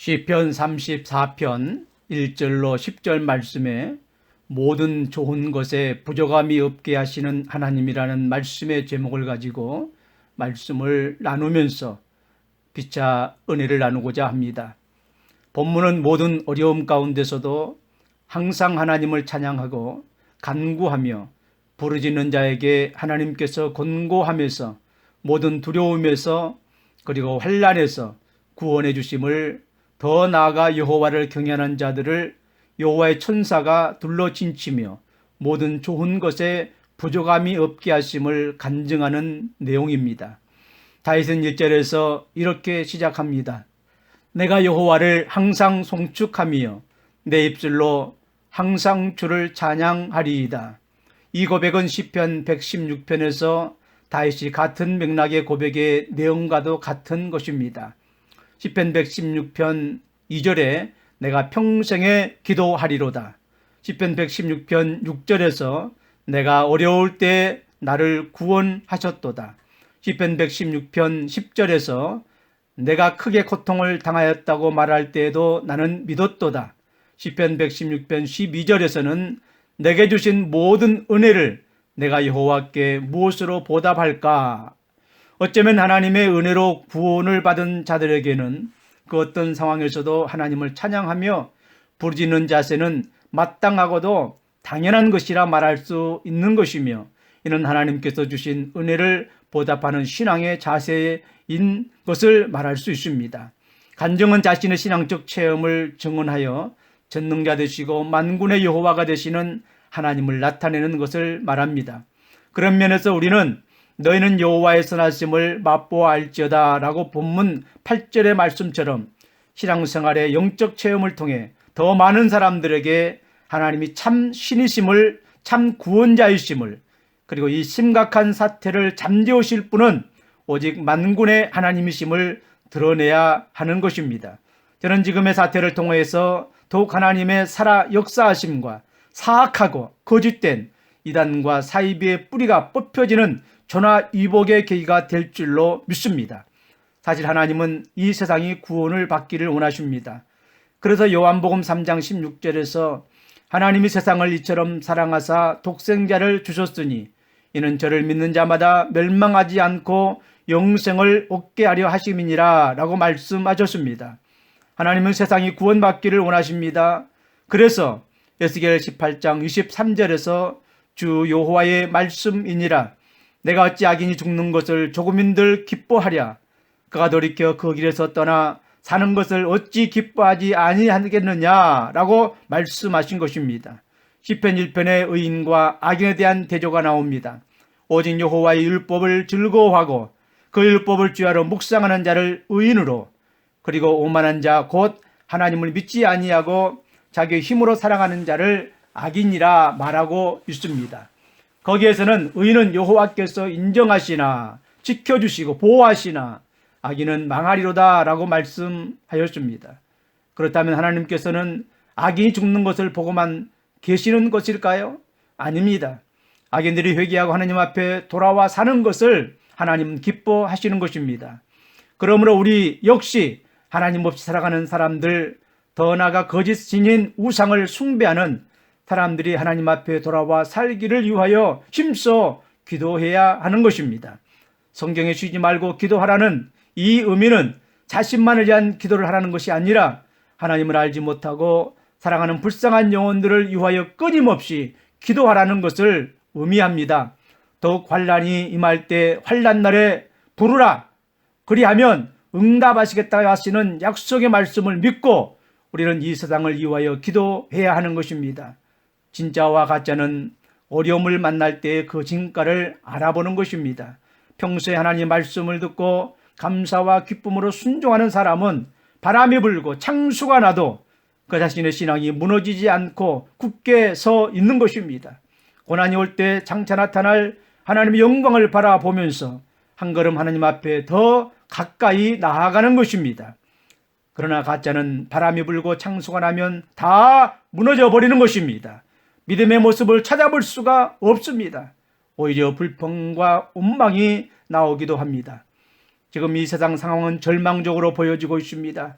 시편 34편 1절로 10절 말씀에 모든 좋은 것에 부족함이 없게 하시는 하나님이라는 말씀의 제목을 가지고 말씀을 나누면서 피차 은혜를 나누고자 합니다. 본문은 모든 어려움 가운데서도 항상 하나님을 찬양하고 간구하며 부르짖는 자에게 하나님께서 권고하면서 모든 두려움에서 그리고 환난에서 구원해 주심을, 더 나아가 여호와를 경외하는 자들을 여호와의 천사가 둘러 진치며 모든 좋은 것에 부족함이 없게 하심을 간증하는 내용입니다. 다윗은 1절에서 이렇게 시작합니다. 내가 여호와를 항상 송축하며 내 입술로 항상 주를 찬양하리이다. 이 고백은 시편 116편에서 다윗이 같은 맥락의 고백의 내용과도 같은 것입니다. 시편 116편 2절에 내가 평생에 기도하리로다. 시편 116편 6절에서 내가 어려울 때 나를 구원하셨도다. 시편 116편 10절에서 내가 크게 고통을 당하였다고 말할 때에도 나는 믿었도다. 시편 116편 12절에서는 내게 주신 모든 은혜를 내가 여호와께 무엇으로 보답할까? 어쩌면 하나님의 은혜로 구원을 받은 자들에게는 그 어떤 상황에서도 하나님을 찬양하며 부르짖는 자세는 마땅하고도 당연한 것이라 말할 수 있는 것이며, 이는 하나님께서 주신 은혜를 보답하는 신앙의 자세인 것을 말할 수 있습니다. 간증은 자신의 신앙적 체험을 증언하여 전능자 되시고 만군의 여호와가 되시는 하나님을 나타내는 것을 말합니다. 그런 면에서 우리는 너희는 여호와의 선하심을 맛보아 알지어다 라고 본문 8절의 말씀처럼 신앙생활의 영적 체험을 통해 더 많은 사람들에게 하나님이 참 신이심을, 참 구원자이심을, 그리고 이 심각한 사태를 잠재우실 분은 오직 만군의 하나님이심을 드러내야 하는 것입니다. 저는 지금의 사태를 통해서 더욱 하나님의 살아 역사하심과 사악하고 거짓된 이단과 사이비의 뿌리가 뽑혀지는 전화위복의 계기가 될 줄로 믿습니다. 사실 하나님은 이 세상이 구원을 받기를 원하십니다. 그래서 요한복음 3장 16절에서 하나님이 세상을 이처럼 사랑하사 독생자를 주셨으니 이는 저를 믿는 자마다 멸망하지 않고 영생을 얻게 하려 하심이니라 라고 말씀하셨습니다. 하나님은 세상이 구원받기를 원하십니다. 그래서 에스겔 18장 23절에서 주 여호와의 말씀이니라 내가 어찌 악인이 죽는 것을 조금인들 기뻐하랴. 그가 돌이켜 그 길에서 떠나 사는 것을 어찌 기뻐하지 아니하겠느냐 라고 말씀하신 것입니다. 시편 1편의 의인과 악인에 대한 대조가 나옵니다. 오직 여호와의 율법을 즐거워하고 그 율법을 주야로 묵상하는 자를 의인으로, 그리고 오만한 자 곧 하나님을 믿지 아니하고 자기의 힘으로 살아가는 자를 악인이라 말하고 있습니다. 거기에서는 의인은 여호와께서 인정하시나 지켜주시고 보호하시나 악인은 망하리로다 라고 말씀하였습니다. 그렇다면 하나님께서는 악인이 죽는 것을 보고만 계시는 것일까요? 아닙니다. 악인들이 회개하고 하나님 앞에 돌아와 사는 것을 하나님은 기뻐하시는 것입니다. 그러므로 우리 역시 하나님 없이 살아가는 사람들, 더 나아가 거짓 신인 우상을 숭배하는 사람들이 하나님 앞에 돌아와 살기를 위하여 힘써 기도해야 하는 것입니다. 성경에 쉬지 말고 기도하라는 이 의미는 자신만을 위한 기도를 하라는 것이 아니라 하나님을 알지 못하고 사랑하는 불쌍한 영혼들을 위하여 끊임없이 기도하라는 것을 의미합니다. 더욱 환난이 임할 때 환난날에 부르라. 그리하면 응답하시겠다 하시는 약속의 말씀을 믿고 우리는 이 세상을 위하여 기도해야 하는 것입니다. 진짜와 가짜는 어려움을 만날 때의 그 진가를 알아보는 것입니다. 평소에 하나님의 말씀을 듣고 감사와 기쁨으로 순종하는 사람은 바람이 불고 창수가 나도 그 자신의 신앙이 무너지지 않고 굳게 서 있는 것입니다. 고난이 올 때 장차 나타날 하나님의 영광을 바라보면서 한 걸음 하나님 앞에 더 가까이 나아가는 것입니다. 그러나 가짜는 바람이 불고 창수가 나면 다 무너져 버리는 것입니다. 믿음의 모습을 찾아볼 수가 없습니다. 오히려 불평과 원망이 나오기도 합니다. 지금 이 세상 상황은 절망적으로 보여지고 있습니다.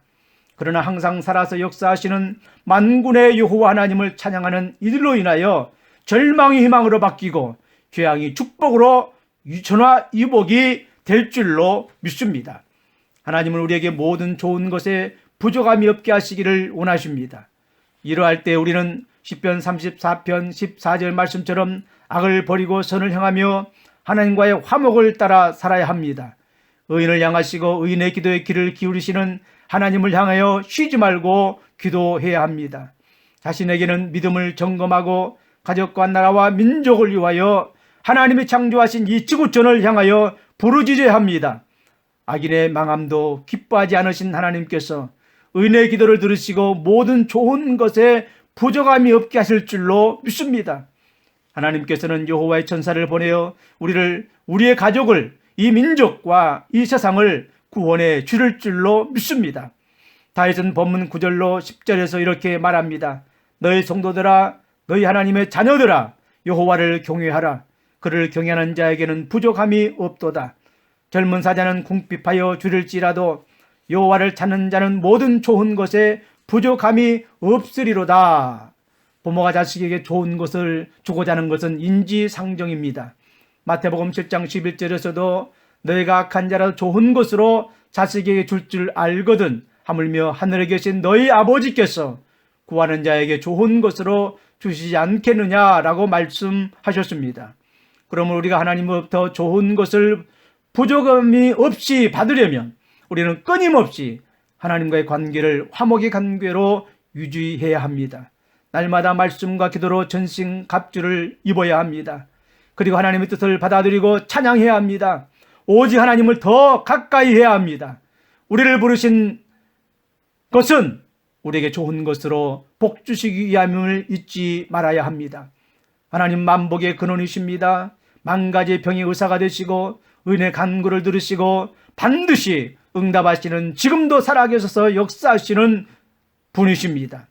그러나 항상 살아서 역사하시는 만군의 여호와 하나님을 찬양하는 이들로 인하여 절망이 희망으로 바뀌고 죄악이 축복으로 전화위복이 될 줄로 믿습니다. 하나님은 우리에게 모든 좋은 것에 부족함이 없게 하시기를 원하십니다. 이러할 때 우리는 시편 34편 14절 말씀처럼 악을 버리고 선을 향하며 하나님과의 화목을 따라 살아야 합니다. 의인을 향하시고 의인의 기도에 귀를 기울이시는 하나님을 향하여 쉬지 말고 기도해야 합니다. 자신에게는 믿음을 점검하고 가족과 나라와 민족을 위하여 하나님이 창조하신 이 지구촌을 향하여 부르짖어야 합니다. 악인의 망함도 기뻐하지 않으신 하나님께서 의인의 기도를 들으시고 모든 좋은 것에 부족함이 없게 하실 줄로 믿습니다. 하나님께서는 여호와의 천사를 보내어 우리의 가족을, 이 민족과 이 세상을 구원해 주실 줄로 믿습니다. 다윗은 본문 9절로 10절에서 이렇게 말합니다. 너희 성도들아, 너희 하나님의 자녀들아, 여호와를 경외하라. 그를 경외하는 자에게는 부족함이 없도다. 젊은 사자는 궁핍하여 줄일지라도 여호와를 찾는 자는 모든 좋은 것에 부족함이 없으리로다. 부모가 자식에게 좋은 것을 주고자 하는 것은 인지상정입니다. 마태복음 7장 11절에서도 너희가 악한 자라도 좋은 것으로 자식에게 줄 알거든 하물며 하늘에 계신 너희 아버지께서 구하는 자에게 좋은 것으로 주시지 않겠느냐라고 말씀하셨습니다. 그러면 우리가 하나님으로부터 좋은 것을 부족함이 없이 받으려면 우리는 끊임없이 하나님과의 관계를 화목의 관계로 유지해야 합니다. 날마다 말씀과 기도로 전신갑주를 입어야 합니다. 그리고 하나님의 뜻을 받아들이고 찬양해야 합니다. 오직 하나님을 더 가까이 해야 합니다. 우리를 부르신 것은 우리에게 좋은 것으로 복 주시기 위함을 잊지 말아야 합니다. 하나님 만복의 근원이십니다. 만 가지 병의 의사가 되시고 은혜 간구를 들으시고 반드시 응답하시는, 지금도 살아계셔서 역사하시는 분이십니다.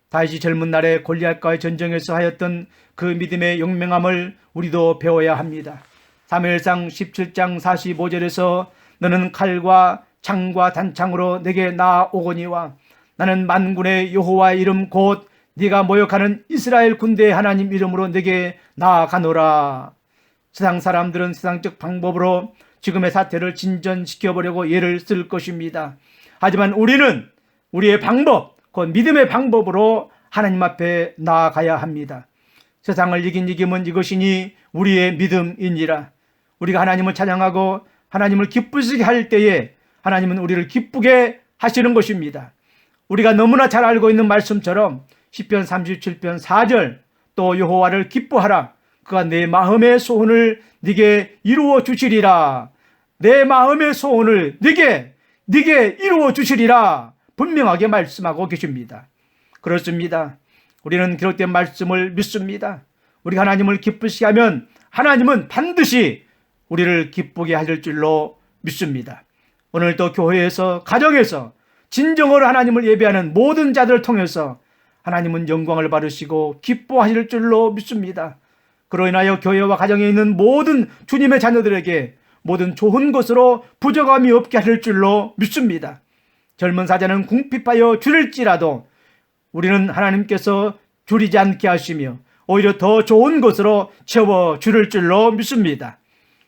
다윗이 젊은 날에 골리앗과의 전쟁에서 하였던 그 믿음의 용맹함을 우리도 배워야 합니다. 사무엘상 17장 45절에서 너는 칼과 창과 단창으로 내게 나아오거니와 나는 만군의 여호와의 이름 곧 네가 모욕하는 이스라엘 군대의 하나님 이름으로 내게 나아가노라. 세상 사람들은 세상적 방법으로 지금의 사태를 진전시켜보려고 예를 쓸 것입니다. 하지만 우리는 우리의 방법, 곧 믿음의 방법으로 하나님 앞에 나아가야 합니다. 세상을 이긴 이김은 이것이니 우리의 믿음이니라. 우리가 하나님을 찬양하고 하나님을 기쁘시게 할 때에 하나님은 우리를 기쁘게 하시는 것입니다. 우리가 너무나 잘 알고 있는 말씀처럼 시편 37편 4절 또 여호와를 기뻐하라. 그가 내 마음의 소원을 네게 이루어 주시리라. 내 마음의 소원을 네게 이루어 주시리라. 분명하게 말씀하고 계십니다. 그렇습니다. 우리는 기록된 말씀을 믿습니다. 우리가 하나님을 기쁘시게 하면 하나님은 반드시 우리를 기쁘게 하실 줄로 믿습니다. 오늘도 교회에서, 가정에서 진정으로 하나님을 예배하는 모든 자들을 통해서 하나님은 영광을 받으시고 기뻐하실 줄로 믿습니다. 그로 인하여 교회와 가정에 있는 모든 주님의 자녀들에게 모든 좋은 것으로 부족함이 없게 하실 줄로 믿습니다. 젊은 사자는 궁핍하여 줄일지라도 우리는 하나님께서 줄이지 않게 하시며 오히려 더 좋은 것으로 채워 주실 줄로 믿습니다.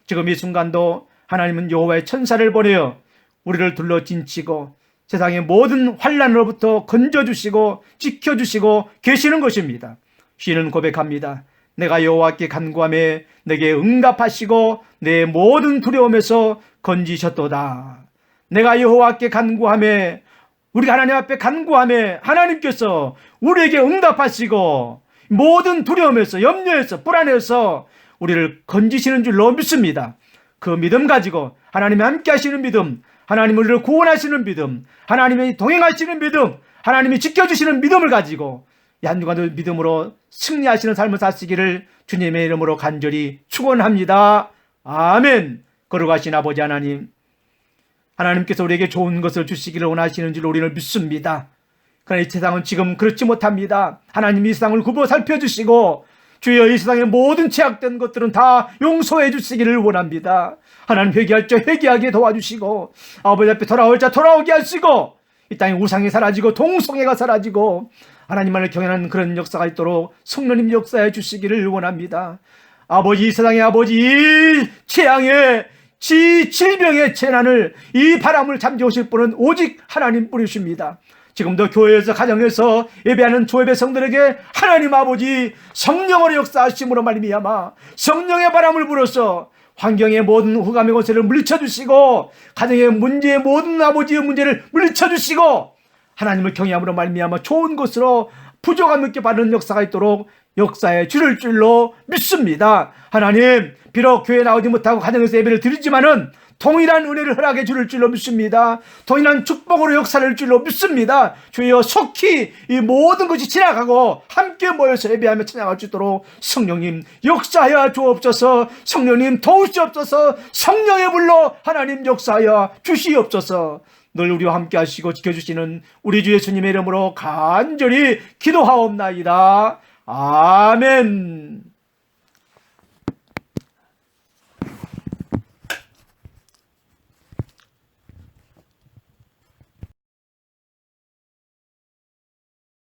지금 이 순간도 하나님은 여호와의 천사를 보내어 우리를 둘러 진치고 세상의 모든 환난으로부터 건져주시고 지켜주시고 계시는 것입니다. 시인은 고백합니다. 내가 여호와께 간구하며 내게 응답하시고 내 모든 두려움에서 건지셨도다. 내가 여호와께 간구하며, 우리가 하나님 앞에 간구하며 하나님께서 우리에게 응답하시고 모든 두려움에서, 염려에서, 불안에서 우리를 건지시는 줄로 믿습니다. 그 믿음 가지고 하나님이 함께 하시는 믿음, 하나님 우리를 구원하시는 믿음, 하나님이 동행하시는 믿음, 하나님이 지켜주시는 믿음을 가지고 한 주간도 믿음으로 승리하시는 삶을 사시기를 주님의 이름으로 간절히 축원합니다. 아멘. 거룩하신 아버지 하나님, 하나님께서 우리에게 좋은 것을 주시기를 원하시는 줄 우리를 믿습니다. 그러나 이 세상은 지금 그렇지 못합니다. 하나님이 이 세상을 굽어 살펴주시고 주여 이 세상의 모든 죄악된 것들은 다 용서해 주시기를 원합니다. 하나님 회개할 자 회개하게 도와주시고 아버지 앞에 돌아올 자 돌아오게 하시고 이 땅에 우상이 사라지고 동성애가 사라지고 하나님만을 경외하는 그런 역사가 있도록 성령님 역사해 주시기를 원합니다. 아버지, 이 세상의 아버지, 이 재앙의 질병의 재난을, 이 바람을 잠재우실 분은 오직 하나님 뿐이십니다. 지금도 교회에서 가정에서 예배하는 조예배 성들에게 하나님 아버지 성령으로 역사하심으로 말미암아 성령의 바람을 불어서 환경의 모든 흑암의 권세를 물리쳐 주시고 가정의 문제의 모든 아버지의 문제를 물리쳐 주시고 하나님을 경외함으로 말미암아 좋은 것으로 부족함 있게 받는 역사가 있도록 역사에 주를 줄로 믿습니다. 하나님, 비록 교회에 나오지 못하고 가정에서 예배를 드리지만은 동일한 은혜를 허락해 주를 줄로 믿습니다. 동일한 축복으로 역사를 줄로 믿습니다. 주여, 속히 이 모든 것이 지나가고 함께 모여서 예배하며 찬양할 수 있도록 성령님 역사하여 주옵소서. 성령님 도우시옵소서. 성령의 불로 하나님 역사하여 주시옵소서. 늘 우리와 함께 하시고 지켜주시는 우리 주 예수님의 이름으로 간절히 기도하옵나이다. 아멘.